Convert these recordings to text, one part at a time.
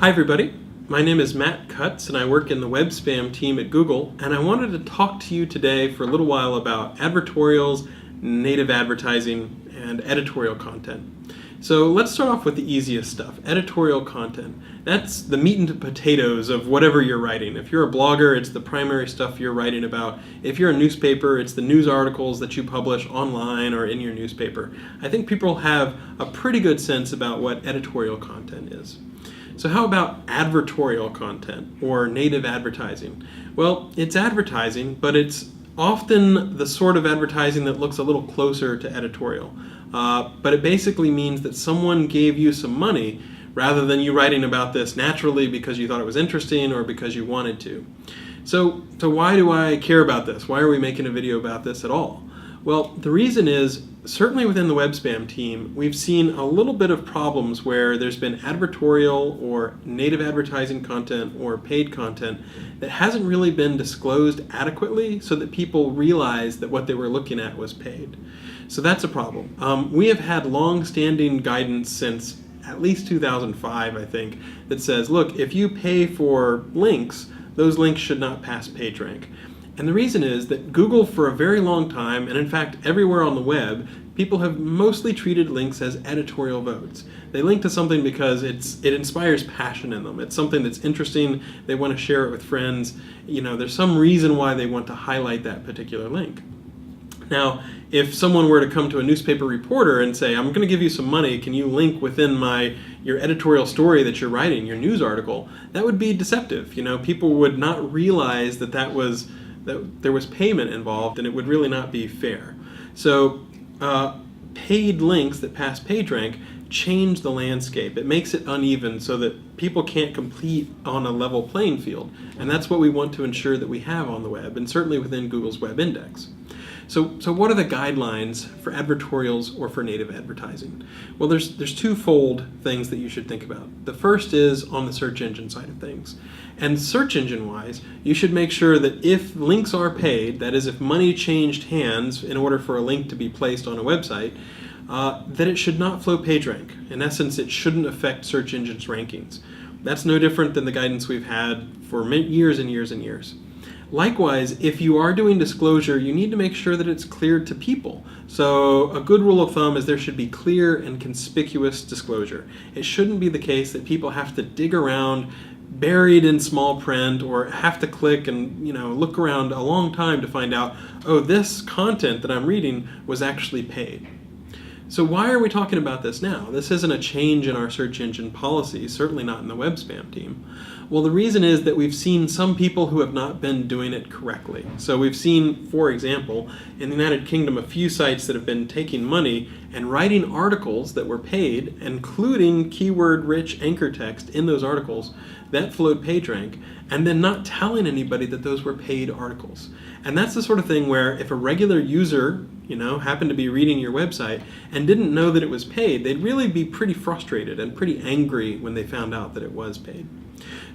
Hi everybody, my name is Matt Cutts and I work in the web spam team at Google, and I wanted to talk to you today for a little while about advertorials, native advertising, and editorial content. So let's start off with the easiest stuff, editorial content. That's the meat and potatoes of whatever you're writing. If you're a blogger, it's the primary stuff you're writing about. If you're a newspaper, it's the news articles that you publish online or in your newspaper. I think people have a pretty good sense about what editorial content is. So how about advertorial content or native advertising? Well, it's advertising, but it's often the sort of advertising that looks a little closer to editorial. But it basically means that someone gave you some money rather than you writing about this naturally because you thought it was interesting or because you wanted to. So why do I care about this? Why are we making a video about this at all? Well, the reason is, certainly within the web spam team, we've seen a little bit of problems where there's been advertorial or native advertising content or paid content that hasn't really been disclosed adequately so that people realize that what they were looking at was paid. So that's a problem. We have had long-standing guidance since at least 2005, I think, that says, look, if you pay for links, those links should not pass PageRank. And the reason is that Google, for a very long time, and in fact everywhere on the web, people have mostly treated links as editorial votes. They link to something because it inspires passion in them. It's something that's interesting. They want to share it with friends. You know, there's some reason why they want to highlight that particular link. Now, if someone were to come to a newspaper reporter and say, I'm going to give you some money, can you link within your editorial story that you're writing, your news article, that would be deceptive. You know, people would not realize that there was payment involved, and it would really not be fair. So paid links that pass PageRank change the landscape. It makes it uneven so that people can't compete on a level playing field. And that's what we want to ensure that we have on the web, and certainly within Google's web index. So what are the guidelines for advertorials or for native advertising? Well, there's twofold things that you should think about. The first is on the search engine side of things. And search engine wise, you should make sure that if links are paid, that is if money changed hands in order for a link to be placed on a website, that it should not flow PageRank. In essence, it shouldn't affect search engines' rankings. That's no different than the guidance we've had for years and years and years. Likewise, if you are doing disclosure, you need to make sure that it's clear to people. So a good rule of thumb is there should be clear and conspicuous disclosure. It shouldn't be the case that people have to dig around buried in small print or have to click and look around a long time to find out, oh, this content that I'm reading was actually paid. So why are we talking about this now? This isn't a change in our search engine policy, certainly not in the web spam team. Well, the reason is that we've seen some people who have not been doing it correctly. So we've seen, for example, in the United Kingdom, a few sites that have been taking money and writing articles that were paid, including keyword-rich anchor text in those articles that flowed PageRank, and then not telling anybody that those were paid articles. And that's the sort of thing where if a regular user happened to be reading your website and didn't know that it was paid, they'd really be pretty frustrated and pretty angry when they found out that it was paid.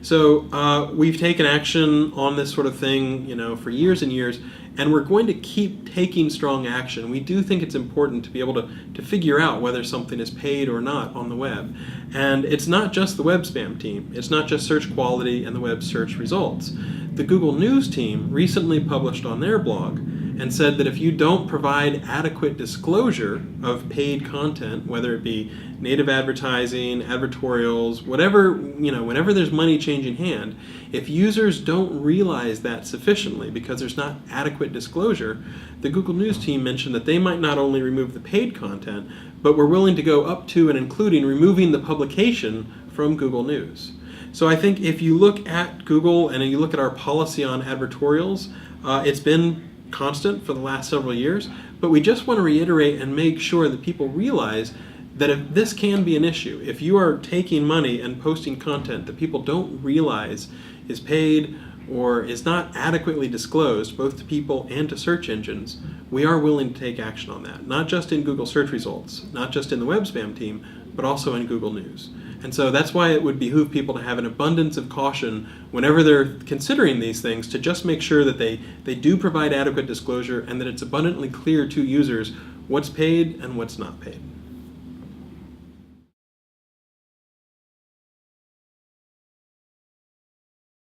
So we've taken action on this sort of thing, for years and years, and we're going to keep taking strong action. We do think it's important to be able to figure out whether something is paid or not on the web. And it's not just the web spam team. It's not just search quality and the web search results. The Google News team recently published on their blog and said that if you don't provide adequate disclosure of paid content, whether it be native advertising, advertorials, whatever, whenever there's money changing hand, if users don't realize that sufficiently because there's not adequate disclosure, the Google News team mentioned that they might not only remove the paid content, but were willing to go up to and including removing the publication from Google News. So I think if you look at Google and you look at our policy on advertorials, it's been constant for the last several years, but we just want to reiterate and make sure that people realize that if this can be an issue. If you are taking money and posting content that people don't realize is paid or is not adequately disclosed, both to people and to search engines, we are willing to take action on that. Not just in Google search results, not just in the web spam team, but also in Google News. And so that's why it would behoove people to have an abundance of caution whenever they're considering these things, to just make sure that they do provide adequate disclosure and that it's abundantly clear to users what's paid and what's not paid.